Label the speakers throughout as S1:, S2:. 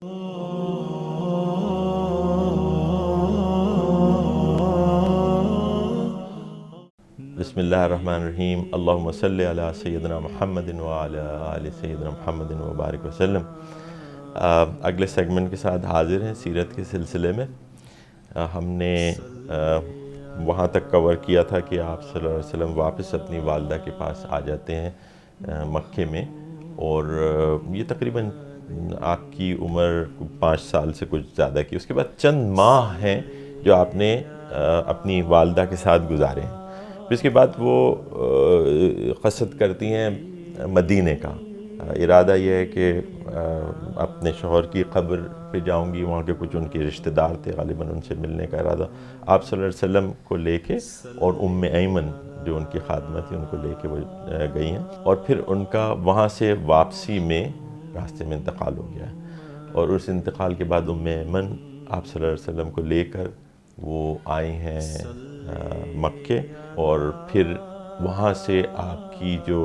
S1: بسم اللہ الرحمن الرحیم، اللہم صلی علی سیدنا محمد وعلی آل سیدنا محمد وبارک وسلم۔ اگلے سیگمنٹ کے ساتھ حاضر ہیں سیرت کے سلسلے میں۔ ہم نے وہاں تک کور کیا تھا کہ آپ صلی اللہ علیہ وسلم واپس اپنی والدہ کے پاس آ جاتے ہیں مکے میں، اور یہ تقریباً آپ کی عمر 5 سال سے کچھ زیادہ کی۔ اس کے بعد چند ماہ ہیں جو آپ نے اپنی والدہ کے ساتھ گزارے ہیں۔ پھر اس کے بعد وہ قصد کرتی ہیں مدینے کا۔ ارادہ یہ ہے کہ اپنے شوہر کی قبر پہ جاؤں گی، وہاں کے کچھ ان کے رشتہ دار تھے، غالباً ان سے ملنے کا ارادہ۔ آپ صلی اللہ علیہ وسلم کو لے کے اور ام ایمن جو ان کی خادمہ تھی ان کو لے کے وہ گئی ہیں، اور پھر ان کا وہاں سے واپسی میں راستے میں انتقال ہو گیا ہے۔ اور اس انتقال کے بعد ام ایمن آپ صلی اللہ علیہ وسلم کو لے کر وہ آئی ہیں مکے، اور پھر وہاں سے آپ کی جو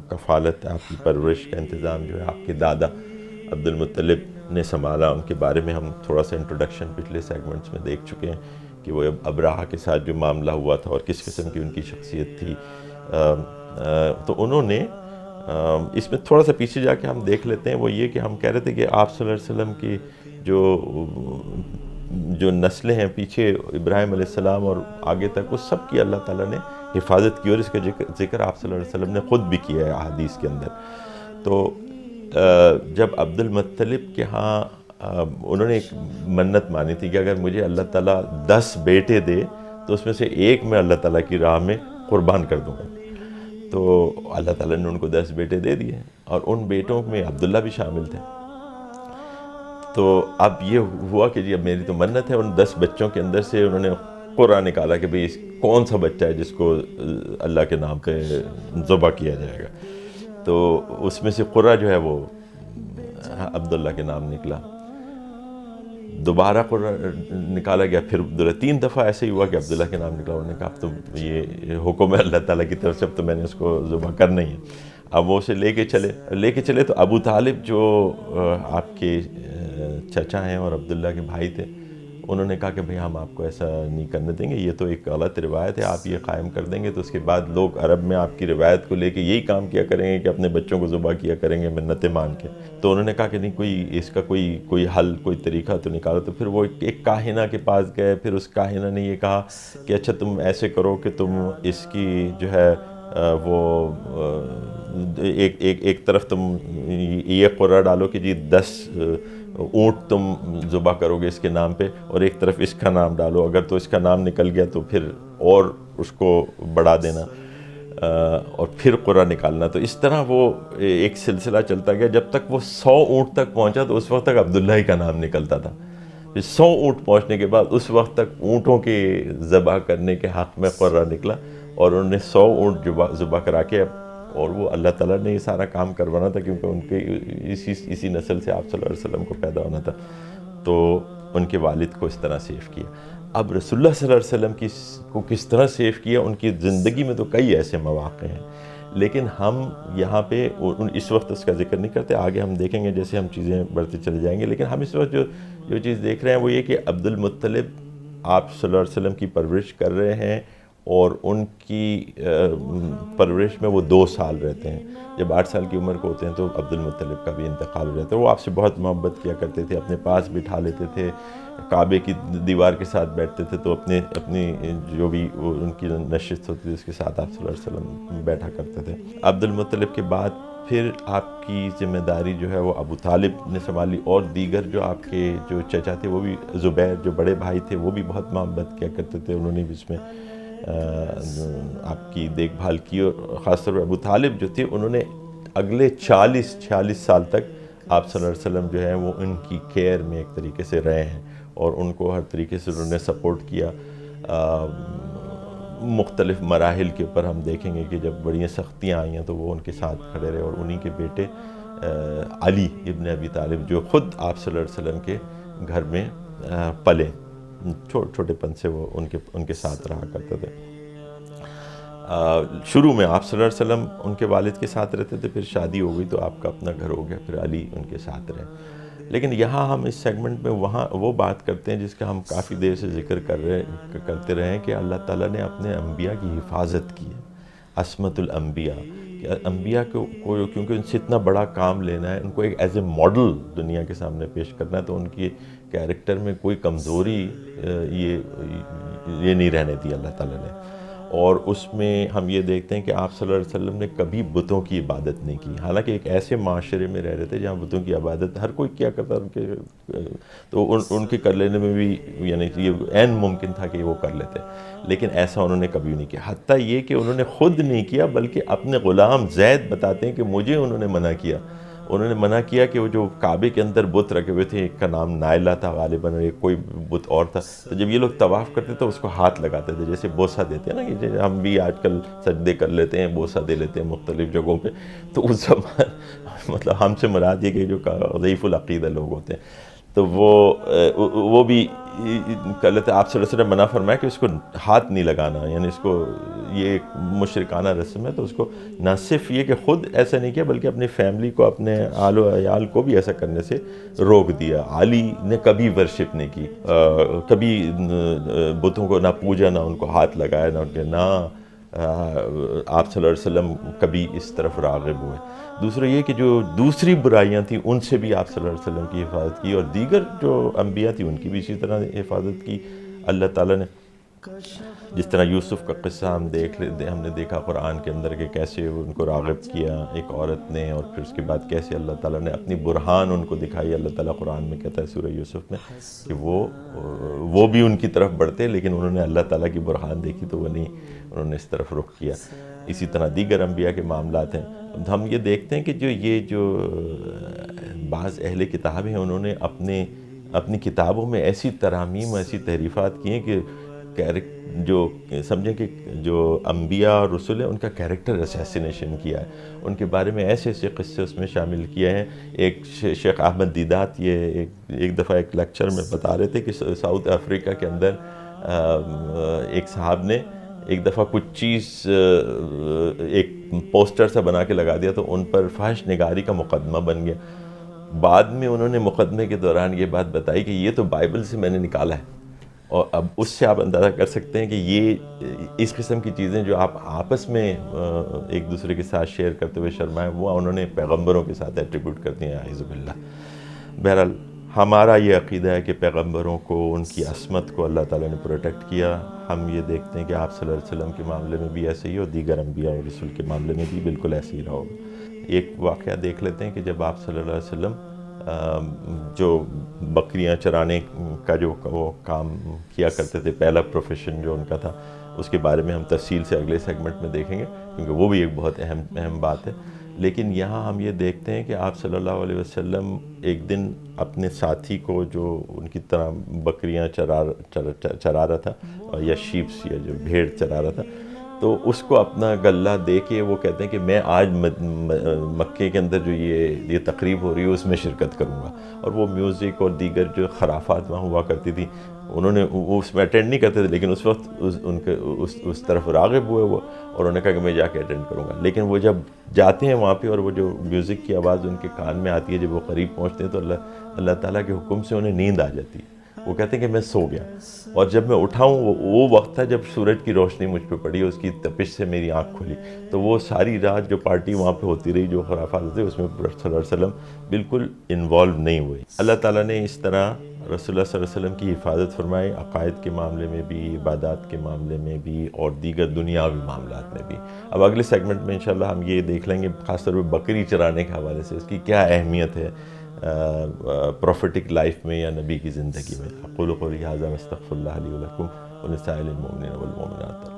S1: کفالت، آپ کی پرورش کا انتظام جو ہے آپ کے دادا عبد المطلب نے سنبھالا۔ ان کے بارے میں ہم تھوڑا سا انٹروڈکشن پچھلے سیگمنٹس میں دیکھ چکے ہیں کہ وہ ابراہہ کے ساتھ جو معاملہ ہوا تھا اور کس قسم کی ان کی شخصیت تھی۔ تو انہوں نے اس میں تھوڑا سا پیچھے جا کے ہم دیکھ لیتے ہیں، وہ یہ کہ ہم کہہ رہے تھے کہ آپ صلی اللہ علیہ وسلم کی جو نسلیں ہیں پیچھے، ابراہیم علیہ السلام اور آگے تک، وہ سب کی اللہ تعالیٰ نے حفاظت کی، اور اس کا ذکر آپ صلی اللہ علیہ وسلم نے خود بھی کیا ہے احادیث کے اندر۔ تو جب عبد المطلب کے ہاں انہوں نے ایک منت مانی تھی کہ اگر مجھے اللہ تعالیٰ 10 بیٹے دے تو اس میں سے ایک میں اللہ تعالیٰ کی راہ میں قربان کر دوں گا۔ تو اللہ تعالیٰ نے ان کو 10 بیٹے دے دیے، اور ان بیٹوں میں عبداللہ بھی شامل تھے۔ تو اب یہ ہوا کہ جی اب میری تو منت ہے، ان 10 بچوں کے اندر سے انہوں نے قرعہ نکالا کہ بھئی کون سا بچہ ہے جس کو اللہ کے نام پہ ذبح کیا جائے گا۔ تو اس میں سے قرعہ جو ہے وہ عبداللہ کے نام نکلا۔ دوبارہ قرعہ نکالا گیا، پھر عبداللہ، 3 دفعہ ایسے ہی ہوا کہ عبداللہ کے نام نکلا۔ انہوں نے کہا اب تو یہ حکم ہے اللہ تعالیٰ کی طرف سے، اب تو میں نے اس کو ذبح کرنا ہی ہے۔ اب وہ اسے لے کے چلے تو ابو طالب جو آپ کے چچا ہیں اور عبداللہ کے بھائی تھے، انہوں نے کہا کہ بھئی ہم آپ کو ایسا نہیں کرنے دیں گے، یہ تو ایک غلط روایت ہے، آپ یہ قائم کر دیں گے تو اس کے بعد لوگ عرب میں آپ کی روایت کو لے کے یہی کام کیا کریں گے کہ اپنے بچوں کو ذبح کیا کریں گے منتیں مان کے۔ تو انہوں نے کہا کہ نہیں، اس کا کوئی حل، کوئی طریقہ تو نکالو۔ تو پھر وہ ایک کاہنہ کے پاس گئے، پھر اس کاہنہ نے یہ کہا کہ اچھا تم ایسے کرو کہ تم اس کی جو ہے وہ ایک طرف تم یہ قرعہ ڈالو کہ جی 10 اونٹ تم ذبح کرو گے اس کے نام پہ، اور ایک طرف اس کا نام ڈالو، اگر تو اس کا نام نکل گیا تو پھر اور اس کو بڑھا دینا، اور پھر قرعہ نکالنا۔ تو اس طرح وہ ایک سلسلہ چلتا گیا جب تک وہ 100 اونٹ تک پہنچا، تو اس وقت تک عبداللہ ہی کا نام نکلتا تھا۔ پھر 100 اونٹ پہنچنے کے بعد اس وقت تک اونٹوں کے ذبح کرنے کے حق میں قرعہ نکلا، اور انہوں نے 100 اونٹ ذبح کرا کے، اور وہ اللہ تعالیٰ نے یہ سارا کام کروانا تھا کیونکہ ان کے اسی نسل سے آپ صلی اللہ علیہ وسلم کو پیدا ہونا تھا، تو ان کے والد کو اس طرح سیف کیا۔ اب رسول اللہ صلی اللہ علیہ وسلم کو کس طرح سیف کیا، ان کی زندگی میں تو کئی ایسے مواقع ہیں، لیکن ہم یہاں پہ اس وقت اس کا ذکر نہیں کرتے، آگے ہم دیکھیں گے جیسے ہم چیزیں بڑھتے چلے جائیں گے۔ لیکن ہم اس وقت جو چیز دیکھ رہے ہیں وہ یہ کہ عبد المطلب آپ صلی اللہ علیہ وسلم کی پرورش کر رہے ہیں، اور ان کی پرورش میں وہ 2 سال رہتے ہیں۔ جب 8 سال کی عمر کو ہوتے ہیں تو عبد المطلب کا بھی انتقال ہو جاتا ہے۔ وہ آپ سے بہت محبت کیا کرتے تھے، اپنے پاس بٹھا لیتے تھے، کعبے کی دیوار کے ساتھ بیٹھتے تھے تو اپنی جو بھی ان کی نشست ہوتی تھی اس کے ساتھ آپ صلی اللہ علیہ وسلم بیٹھا کرتے تھے۔ عبد المطلب کے بعد پھر آپ کی ذمہ داری جو ہے وہ ابو طالب نے سنبھالی، اور دیگر جو آپ کے جو چچا تھے وہ بھی، زبیر جو بڑے بھائی تھے وہ بھی بہت محبت کیا کرتے تھے، انہوں نے بھی اس میں آپ کی دیکھ بھال کی، اور خاص طور پر ابو طالب جو تھے انہوں نے اگلے 46 سال تک آپ صلی اللہ علیہ وسلم جو ہے وہ ان کی کیئر میں ایک طریقے سے رہے ہیں، اور ان کو ہر طریقے سے انہوں نے سپورٹ کیا۔ مختلف مراحل کے اوپر ہم دیکھیں گے کہ جب بڑی سختیاں آئیں تو وہ ان کے ساتھ کھڑے رہے، اور انہی کے بیٹے علی ابن ابی طالب جو خود آپ صلی اللہ علیہ وسلم کے گھر میں پلے، چھوٹے پن سے وہ ان کے ساتھ رہا کرتے تھے۔ شروع میں آپ صلی اللہ علیہ وسلم ان کے والد کے ساتھ رہتے تھے، پھر شادی ہو گئی تو آپ کا اپنا گھر ہو گیا، پھر علی ان کے ساتھ رہے۔ لیکن یہاں ہم اس سیگمنٹ میں وہاں وہ بات کرتے ہیں جس کا ہم کافی دیر سے ذکر کرتے رہے ہیں کہ اللہ تعالیٰ نے اپنے انبیاء کی حفاظت کی ہے، عصمت الانبیاء، کہ انبیاء کو کیونکہ ان سے اتنا بڑا کام لینا ہے، ان کو ایک ایز اے ماڈل دنیا کے سامنے پیش کرنا ہے، تو ان کی کیریکٹر میں کوئی کمزوری یہ نہیں رہنے دی اللہ تعالیٰ نے۔ اور اس میں ہم یہ دیکھتے ہیں کہ آپ صلی اللہ علیہ وسلم نے کبھی بتوں کی عبادت نہیں کی، حالانکہ ایک ایسے معاشرے میں رہ رہے تھے جہاں بتوں کی عبادت ہر کوئی کیا کرتا، ان کے تو ان کے کر لینے میں بھی یعنی یہ عین ممکن تھا کہ وہ کر لیتے، لیکن ایسا انہوں نے کبھی نہیں کیا۔ حتیٰ یہ کہ انہوں نے خود نہیں کیا بلکہ اپنے غلام زید بتاتے ہیں کہ مجھے انہوں نے منع کیا، انہوں نے منع کیا کہ وہ جو کعبے کے اندر بت رکھے ہوئے تھے، ایک کا نام نائلہ تھا غالباً، اور ایک کوئی بت اور تھا، تو جب یہ لوگ طواف کرتے تو اس کو ہاتھ لگاتے تھے، جیسے بوسہ دیتے ہیں نا، کہ ہم بھی آج کل سجدے کر لیتے ہیں، بوسہ دے لیتے ہیں مختلف جگہوں پہ، تو اس زمان مطلب ہم سے مراد یہ کہ جو ضعیف العقیدہ لوگ ہوتے ہیں تو وہ بھی کر لیتے۔ آپ صلی اللہ علیہ وسلم منع فرمایا کہ اس کو ہاتھ نہیں لگانا، یعنی اس کو یہ ایک مشرکانہ رسم ہے، تو اس کو نہ صرف یہ کہ خود ایسا نہیں کیا بلکہ اپنی فیملی کو، اپنے آل و عیال کو بھی ایسا کرنے سے روک دیا۔ علی نے کبھی ورشپ نہیں کی، کبھی بتوں کو نہ پوجا، نہ ان کو ہاتھ لگایا، نہ ان کے نہ آپ صلی اللہ علیہ وسلم کبھی اس طرف راغب ہوئے۔ دوسرا یہ کہ جو دوسری برائیاں تھیں ان سے بھی آپ صلی اللہ علیہ وسلم کی حفاظت کی، اور دیگر جو انبیاء تھی ان کی بھی اسی طرح حفاظت کی اللہ تعالیٰ نے۔ جس طرح یوسف کا قصہ ہم نے دیکھا قرآن کے اندر کہ کیسے ان کو راغب کیا ایک عورت نے، اور پھر اس کے بعد کیسے اللہ تعالیٰ نے اپنی برہان ان کو دکھائی۔ اللہ تعالیٰ قرآن میں کہتا ہے سورہ یوسف میں کہ وہ بھی ان کی طرف بڑھتے، لیکن انہوں نے اللہ تعالیٰ کی برہان دیکھی تو وہ نہیں، انہوں نے اس طرف رخ کیا۔ اسی طرح دیگر انبیاء کے معاملات ہیں۔ ہم یہ دیکھتے ہیں کہ جو بعض اہل کتاب ہیں انہوں نے اپنی کتابوں میں ایسی ترامیم، ایسی تحریفات کی ہیں کہ جو سمجھیں کہ جو انبیاء اور رسول ہیں ان کا کیریکٹر اسیسینیشن کیا ہے، ان کے بارے میں ایسے ایسے قصے اس میں شامل کیے ہیں۔ ایک شیخ احمد دیدات یہ ایک دفعہ ایک لیکچر میں بتا رہے تھے کہ ساؤتھ افریقہ کے اندر ایک صاحب نے ایک دفعہ کچھ چیز ایک پوسٹر سا بنا کے لگا دیا تو ان پر فحش نگاری کا مقدمہ بن گیا۔ بعد میں انہوں نے مقدمے کے دوران یہ بات بتائی کہ یہ تو بائبل سے میں نے نکالا ہے، اور اب اس سے آپ اندازہ کر سکتے ہیں کہ یہ اس قسم کی چیزیں جو آپ آپس میں ایک دوسرے کے ساتھ شیئر کرتے ہوئے شرمائیں، وہ انہوں نے پیغمبروں کے ساتھ ایٹریبیوٹ کر دی ہیں، اعوذ باللہ۔ بہرحال ہمارا یہ عقیدہ ہے کہ پیغمبروں کو، ان کی عصمت کو اللہ تعالیٰ نے پروٹیکٹ کیا۔ ہم یہ دیکھتے ہیں کہ آپ صلی اللہ علیہ وسلم کے معاملے میں بھی ایسے ہی، اور دیگر انبیاء اور رسول کے معاملے میں بھی بالکل ایسے ہی رہا ہوگا۔ ایک واقعہ دیکھ لیتے ہیں کہ جب آپ صلی اللہ علیہ وسلم جو بکریاں چرانے کا جو وہ کام کیا کرتے تھے، پہلا پروفیشن جو ان کا تھا، اس کے بارے میں ہم تفصیل سے اگلے سیگمنٹ میں دیکھیں گے، کیونکہ وہ بھی ایک بہت اہم بات ہے۔ لیکن یہاں ہم یہ دیکھتے ہیں کہ آپ صلی اللہ علیہ وسلم ایک دن اپنے ساتھی کو جو ان کی طرح بکریاں چرا رہا تھا، یا شیپس یا جو بھیڑ چرا رہا تھا، تو اس کو اپنا غلہ دے کے وہ کہتے ہیں کہ میں آج مکے کے اندر جو یہ تقریب ہو رہی ہے اس میں شرکت کروں گا، اور وہ میوزک اور دیگر جو خرافات وہاں ہوا کرتی تھی انہوں نے وہ اس میں اٹینڈ نہیں کرتے تھے، لیکن اس وقت ان کے اس طرف راغب ہوئے وہ، اور انہوں نے کہا کہ میں جا کے اٹینڈ کروں گا۔ لیکن وہ جب جاتے ہیں وہاں پہ اور وہ جو میوزک کی آواز ان کے کان میں آتی ہے، جب وہ قریب پہنچتے ہیں تو اللہ تعالیٰ کے حکم سے انہیں نیند آ جاتی ہے۔ وہ کہتے ہیں کہ میں سو گیا، اور جب میں اٹھا ہوں وہ وقت تھا جب سورج کی روشنی مجھ پہ پڑی، اس کی تپش سے میری آنکھ کھلی، تو وہ ساری رات جو پارٹی وہاں پہ ہوتی رہی، جو خرافات ہوتے اس میں صلی اللہ علیہ وسلم بالکل انوالو نہیں ہوئے۔ اللہ تعالیٰ نے اس طرح رسول اللہ صلی اللہ علیہ وسلم کی حفاظت فرمائی، عقائد کے معاملے میں بھی، عبادات کے معاملے میں بھی، اور دیگر دنیاوی معاملات میں بھی۔ اب اگلے سیگمنٹ میں انشاءاللہ ہم یہ دیکھ لیں گے خاص طور پہ بکری چرانے کے حوالے سے اس کی کیا اہمیت ہے پروفیٹک لائف میں یا نبی کی زندگی میں۔ اقول قولی ھذا واستغفر اللہ لی ولکم ولسائر المؤمنین والمؤمنات۔